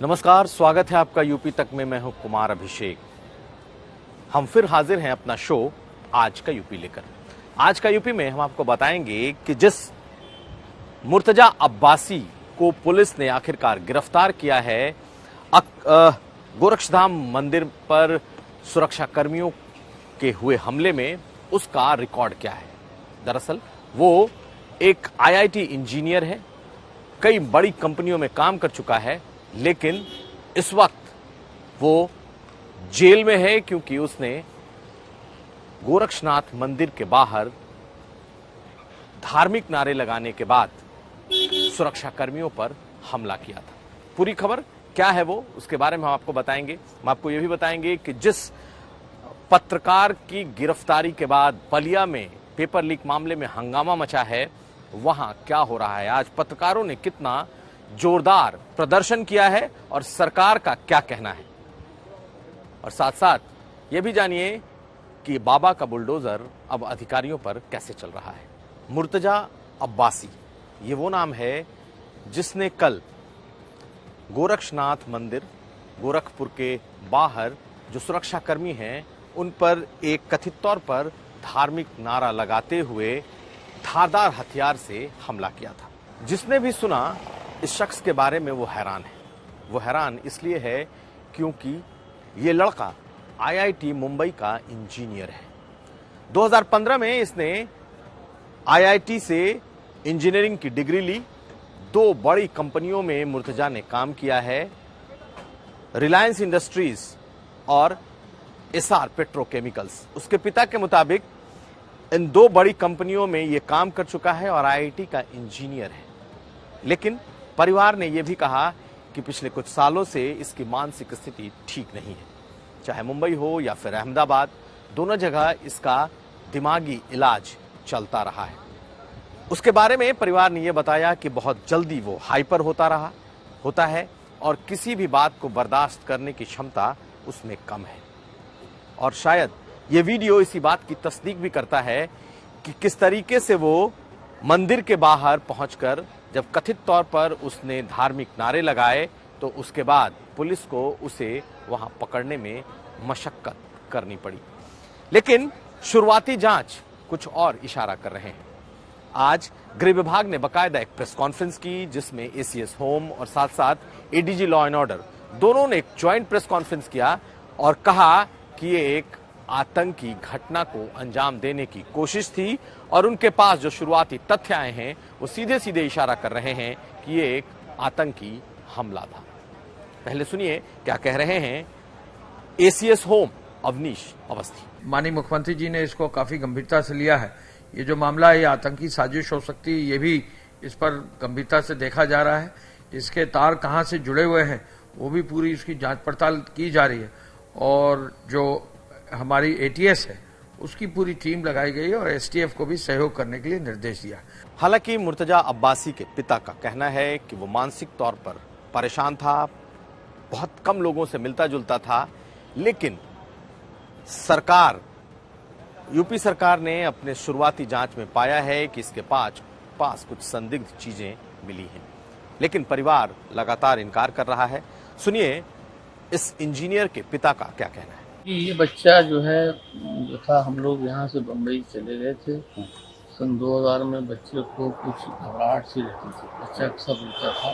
नमस्कार, स्वागत है आपका यूपी तक में। मैं हूं कुमार अभिषेक। हम फिर हाजिर हैं अपना शो आज का यूपी लेकर। आज का यूपी में हम आपको बताएंगे कि जिस मुर्तजा अब्बासी को पुलिस ने आखिरकार गिरफ्तार किया है गोरक्षधाम मंदिर पर सुरक्षा कर्मियों के हुए हमले में, उसका रिकॉर्ड क्या है। दरअसल वो एक आईआईटी इंजीनियर है, कई बड़ी कंपनियों में काम कर चुका है, लेकिन इस वक्त वो जेल में है क्योंकि उसने गोरक्षनाथ मंदिर के बाहर धार्मिक नारे लगाने के बाद सुरक्षा कर्मियों पर हमला किया था। पूरी खबर क्या है वो, उसके बारे में हम आपको बताएंगे। हम आपको यह भी बताएंगे कि जिस पत्रकार की गिरफ्तारी के बाद बलिया में पेपर लीक मामले में हंगामा मचा है, वहां क्या हो रहा है, आज पत्रकारों ने कितना जोरदार प्रदर्शन किया है और सरकार का क्या कहना है। और साथ साथ ये भी जानिए कि बाबा का बुलडोजर अब अधिकारियों पर कैसे चल रहा है। मुर्तजा अब्बासी ये वो नाम है जिसने कल गोरक्षनाथ मंदिर गोरखपुर के बाहर जो सुरक्षाकर्मी हैं उन पर एक कथित तौर पर धार्मिक नारा लगाते हुए धारदार हथियार से हमला किया था। जिसने भी सुना इस शख्स के बारे में वो हैरान है। वो हैरान इसलिए है क्योंकि ये लड़का आईआईटी मुंबई का इंजीनियर है। 2015 में इसने आईआईटी से इंजीनियरिंग की डिग्री ली। दो बड़ी कंपनियों में मुर्तजा ने काम किया है, रिलायंस इंडस्ट्रीज और एसआर पेट्रोकेमिकल्स। उसके पिता के मुताबिक इन दो बड़ी कंपनियों में ये काम कर चुका है और आईआईटी का इंजीनियर है। लेकिन परिवार ने यह भी कहा कि पिछले कुछ सालों से इसकी मानसिक स्थिति ठीक नहीं है। चाहे मुंबई हो या फिर अहमदाबाद, दोनों जगह इसका दिमागी इलाज चलता रहा है। उसके बारे में परिवार ने यह बताया कि बहुत जल्दी वो हाइपर होता है और किसी भी बात को बर्दाश्त करने की क्षमता उसमें कम है। और शायद ये वीडियो इसी बात की तस्दीक भी करता है कि किस तरीके से वो मंदिर के बाहर पहुंचकर जब कथित तौर पर उसने धार्मिक नारे लगाए तो उसके बाद पुलिस को उसे वहां पकड़ने में मशक्कत करनी पड़ी। लेकिन शुरुआती जांच कुछ और इशारा कर रहे हैं। आज गृह विभाग ने बकायदा एक प्रेस कॉन्फ्रेंस की जिसमें एसीएस होम और साथ साथ एडीजी लॉ एंड ऑर्डर दोनों ने एक ज्वाइंट प्रेस कॉन्फ्रेंस किया और कहा कि ये एक आतंकी घटना को अंजाम देने की कोशिश थी और उनके पास जो शुरुआती तथ्य आए हैं वो सीधे सीधे इशारा कर रहे हैं कि ये एक आतंकी हमला था। पहले सुनिए क्या कह रहे हैं एसीएस होम अवनीश अवस्थी। माननीय मुख्यमंत्री जी ने इसको काफी गंभीरता से लिया है। ये जो मामला है ये आतंकी साजिश हो सकती है, ये भी इस पर गंभीरता से देखा जा रहा है। इसके तार कहां से जुड़े हुए हैं वो भी पूरी इसकी जांच पड़ताल की जा रही है और जो हमारी एटीएस है उसकी पूरी टीम लगाई गई है और एसटीएफ को भी सहयोग करने के लिए निर्देश दिया। हालांकि मुर्तजा अब्बासी के पिता का कहना है कि वो मानसिक तौर पर परेशान था, बहुत कम लोगों से मिलता जुलता था, लेकिन यूपी सरकार ने अपने शुरुआती जांच में पाया है कि इसके पास कुछ संदिग्ध चीजें मिली हैं। लेकिन परिवार लगातार इनकार कर रहा है। सुनिए इस इंजीनियर के पिता का क्या कहना है। ये बच्चा जो था, हम लोग यहाँ से बम्बई चले गए थे सन 2000 में। बच्चे को कुछ घबराहट सी रहती थी, बच्चा अक्सर रोता था,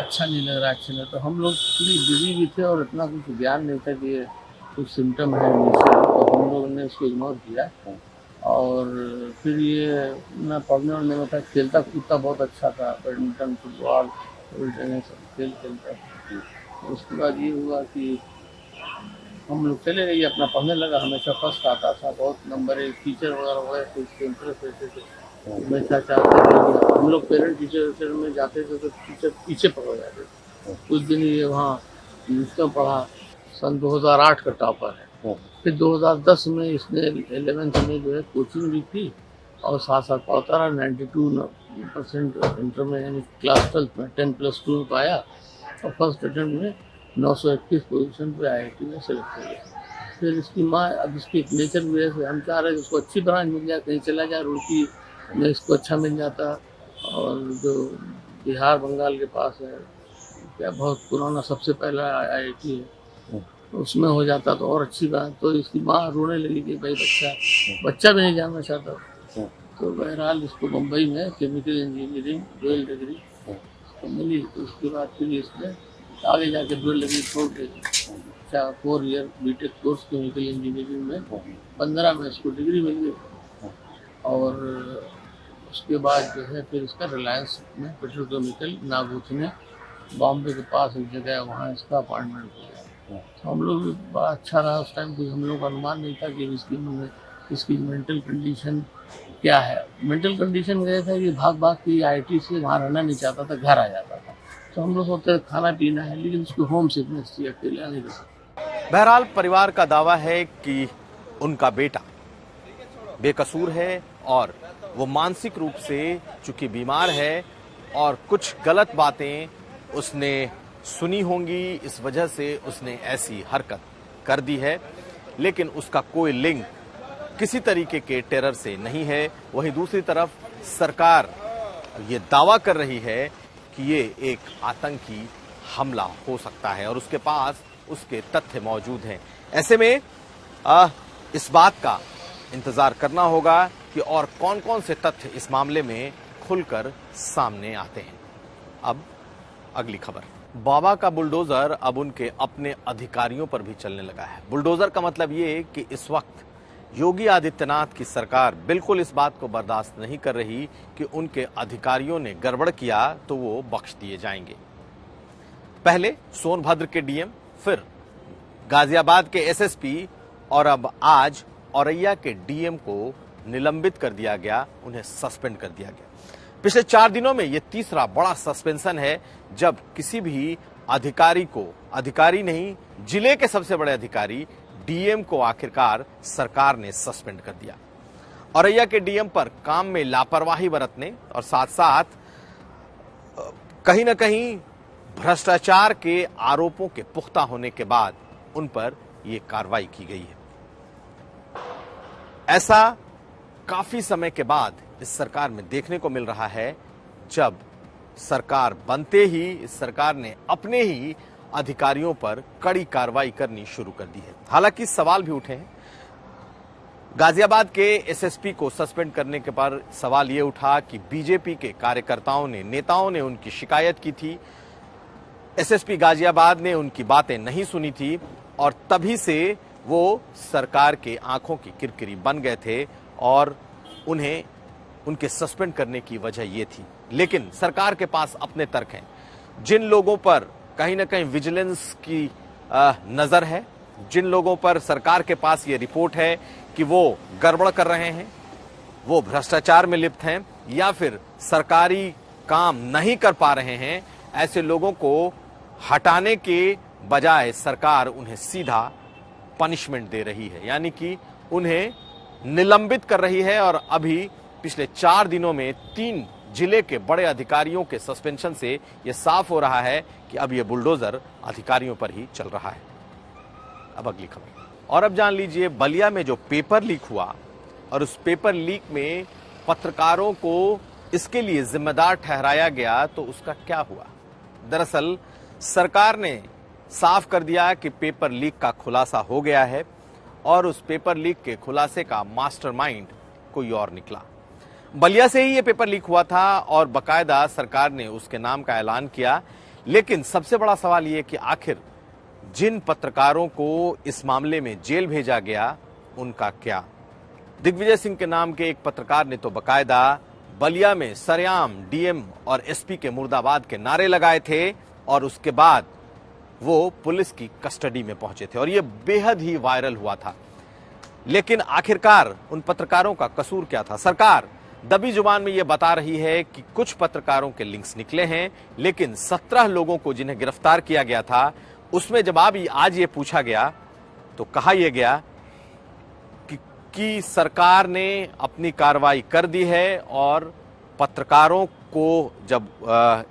अच्छा नहीं लग रहा, अच्छा नहीं। तो हम लोग पूरी बिजी भी थे और इतना कुछ ज्ञान नहीं था कि ये कुछ सिम्टम है नीचे, तो हम लोगों ने इसको इग्नोर किया। और फिर ये मैं पढ़ने वढ़ने में था, खेलता कूदता बहुत अच्छा था, बैडमिंटन, फुटबॉल, टेबल टेनिस खेल खेलता था। उसके बाद ये हुआ कि हम लोग चले गए, अपना पढ़ने लगा, हमेशा फर्स्ट आता था, बहुत नंबर एक टीचर वगैरह हुए तो इसके इंटरेस्ट रहते थे, हमेशा चाहते थे कि हम लोग पेरेंट टीचर में जाते थे तो टीचर पीछे पकड़ जाते थे। कुछ दिन ये वहाँ इसका पढ़ा, सन 2008 का टॉपर है। फिर 2010 में इसने 11th में जो है कोचिंग भी की और साथ साथ पढ़ता रहा। 92% इंटर में यानी क्लास 12 में 10+2 में पाया और फर्स्ट अटेम्प्ट में 921 पोजीशन पे आईआईटी में सेलेक्ट हो गया। फिर इसकी माँ, अब इसकी एक नेचर की वजह से हम चाह रहे हैं कि उसको अच्छी ब्रांच मिल जाए, कहीं चला जाए, रुड़की में इसको अच्छा मिल जाता। और जो बिहार बंगाल के पास है क्या बहुत पुराना सबसे पहला IIT है, तो उसमें हो जाता तो और अच्छी बात। तो इसकी माँ रोने लगी कि भाई बच्चा भी नहीं जाना चाहता। तो बहरहाल इसको मुंबई में केमिकल इंजीनियरिंग डुअल डिग्री तो मिली। तो उसके बाद फिर इसने आगे जाके डुअल डिग्री छोड़ दी। 4 year BTech course chemical engineering में 15 में इसको डिग्री मिल गई। और उसके बाद जो है फिर इसका रिलायंस में पेट्रोकेमिकल नागुथ में बॉम्बे के पास एक जगह है, वहाँ इसका अपॉइंटमेंट हो गया। तो हम लोग भी बड़ा अच्छा रहा उस टाइम। कोई हम लोग का अनुमान नहीं था कि इसकी मेंटल कंडीशन क्या है। मेंटल कंडीशन ये था कि भाग भाग के IIT से वहाँ रहना नहीं चाहता था, घर आ जाता था। तो हम लोग सोचते खाना पीना है, लेकिन उसको होम सिकनेस थी, अकेले नहीं रह सकता। बहरहाल परिवार का दावा है कि उनका बेटा बेकसूर है और वो मानसिक रूप से चूंकि बीमार है और कुछ गलत बातें उसने सुनी होंगी, इस वजह से उसने ऐसी हरकत कर दी है। लेकिन उसका कोई लिंक किसी तरीके के टेरर से नहीं है। वहीं दूसरी तरफ सरकार ये दावा कर रही है कि ये एक आतंकी हमला हो सकता है और उसके पास उसके तथ्य मौजूद हैं। ऐसे में इस बात का इंतजार करना होगा कि और कौन कौन से तथ्य इस मामले में खुलकर सामने आते हैं। अब अगली खबर, बाबा का बुलडोजर अब उनके अपने अधिकारियों पर भी चलने लगा है। बुलडोजर का मतलब ये कि इस वक्त योगी आदित्यनाथ की सरकार बिल्कुल इस बात को बर्दाश्त नहीं कर रही कि उनके अधिकारियों ने गड़बड़ किया तो वो बख्श दिए जाएंगे। पहले सोनभद्र के डीएम, फिर गाजियाबाद के SSP और अब आज औरैया के डीएम को निलंबित कर दिया गया, उन्हें सस्पेंड कर दिया गया। पिछले 4 दिनों में यह तीसरा बड़ा सस्पेंशन है जब किसी भी अधिकारी को, अधिकारी नहीं जिले के सबसे बड़े अधिकारी डीएम को आखिरकार सरकार ने सस्पेंड कर दिया। औरैया के डीएम पर काम में लापरवाही बरतने और साथ साथ कहीं न कहीं भ्रष्टाचार के आरोपों के पुख्ता होने के बाद उन पर यह कार्रवाई की गई है। ऐसा काफी समय के बाद इस सरकार में देखने को मिल रहा है, जब सरकार बनते ही इस सरकार ने अपने ही अधिकारियों पर कड़ी कार्रवाई करनी शुरू कर दी है। हालांकि सवाल भी उठे हैं। गाजियाबाद के SSP को सस्पेंड करने के पर सवाल यह उठा कि बीजेपी के कार्यकर्ताओं ने, नेताओं ने उनकी शिकायत की थी। SSP गाजियाबाद ने उनकी बातें नहीं सुनी थी और तभी से वो सरकार के आंखों की किरकिरी बन गए थे और उन्हें उनके सस्पेंड करने की वजह यह थी। लेकिन सरकार के पास अपने तर्क हैं। जिन लोगों पर कहीं ना कहीं विजिलेंस की नजर है, जिन लोगों पर सरकार के पास ये रिपोर्ट है कि वो गड़बड़ कर रहे हैं, वो भ्रष्टाचार में लिप्त हैं या फिर सरकारी काम नहीं कर पा रहे हैं, ऐसे लोगों को हटाने के बजाय सरकार उन्हें सीधा पनिशमेंट दे रही है, यानी कि उन्हें निलंबित कर रही है। और अभी पिछले 4 दिनों में 3 जिले के बड़े अधिकारियों के सस्पेंशन से यह साफ हो रहा है कि अब यह बुलडोजर अधिकारियों पर ही चल रहा है। अब अगली खबर, और अब जान लीजिए बलिया में जो पेपर लीक हुआ और उस पेपर लीक में पत्रकारों को इसके लिए जिम्मेदार ठहराया गया, तो उसका क्या हुआ। दरअसल सरकार ने साफ कर दिया कि पेपर लीक का खुलासा हो गया है और उस पेपर लीक के खुलासे का मास्टरमाइंड कोई और निकला। बलिया से ही ये पेपर लीक हुआ था और बकायदा सरकार ने उसके नाम का ऐलान किया। लेकिन सबसे बड़ा सवाल ये कि आखिर जिन पत्रकारों को इस मामले में जेल भेजा गया उनका क्या। दिग्विजय सिंह के नाम के एक पत्रकार ने तो बकायदा बलिया में सरेआम डीएम और एसपी के मुर्दाबाद के नारे लगाए थे और उसके बाद वो पुलिस की कस्टडी में पहुंचे थे और ये बेहद ही वायरल हुआ था। लेकिन आखिरकार उन पत्रकारों का कसूर क्या था। सरकार दबी जुबान में यह बता रही है कि कुछ पत्रकारों के लिंक्स निकले हैं, लेकिन 17 लोगों को जिन्हें गिरफ्तार किया गया था उसमें जब आज ये पूछा गया तो कहा यह गया कि सरकार ने अपनी कार्रवाई कर दी है और पत्रकारों को जब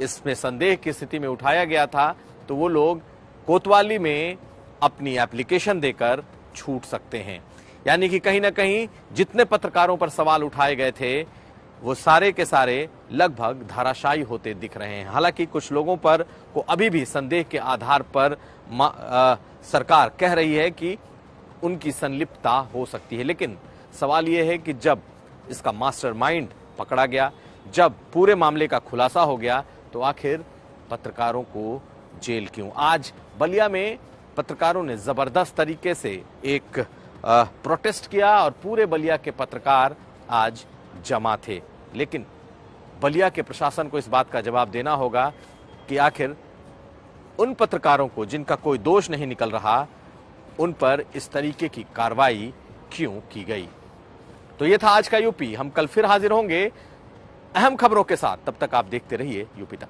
इसमें संदेह की स्थिति में उठाया गया था तो वो लोग कोतवाली में अपनी एप्लीकेशन देकर छूट सकते हैं। यानी कि कहीं ना कहीं जितने पत्रकारों पर सवाल उठाए गए थे वो सारे के सारे लगभग धाराशायी होते दिख रहे हैं। हालांकि कुछ लोगों पर को अभी भी संदेह के आधार पर सरकार कह रही है कि उनकी संलिप्तता हो सकती है, लेकिन सवाल यह है कि जब इसका मास्टरमाइंड पकड़ा गया, जब पूरे मामले का खुलासा हो गया, तो आखिर पत्रकारों को जेल क्यों? आज बलिया में पत्रकारों ने जबरदस्त तरीके से एक प्रोटेस्ट किया और पूरे बलिया के पत्रकार आज जमा थे, लेकिन बलिया के प्रशासन को इस बात का जवाब देना होगा कि आखिर उन पत्रकारों को जिनका कोई दोष नहीं निकल रहा, उन पर इस तरीके की कार्रवाई क्यों की गई। तो ये था आज का यूपी। हम कल फिर हाजिर होंगे अहम खबरों के साथ। तब तक आप देखते रहिए यूपी तक।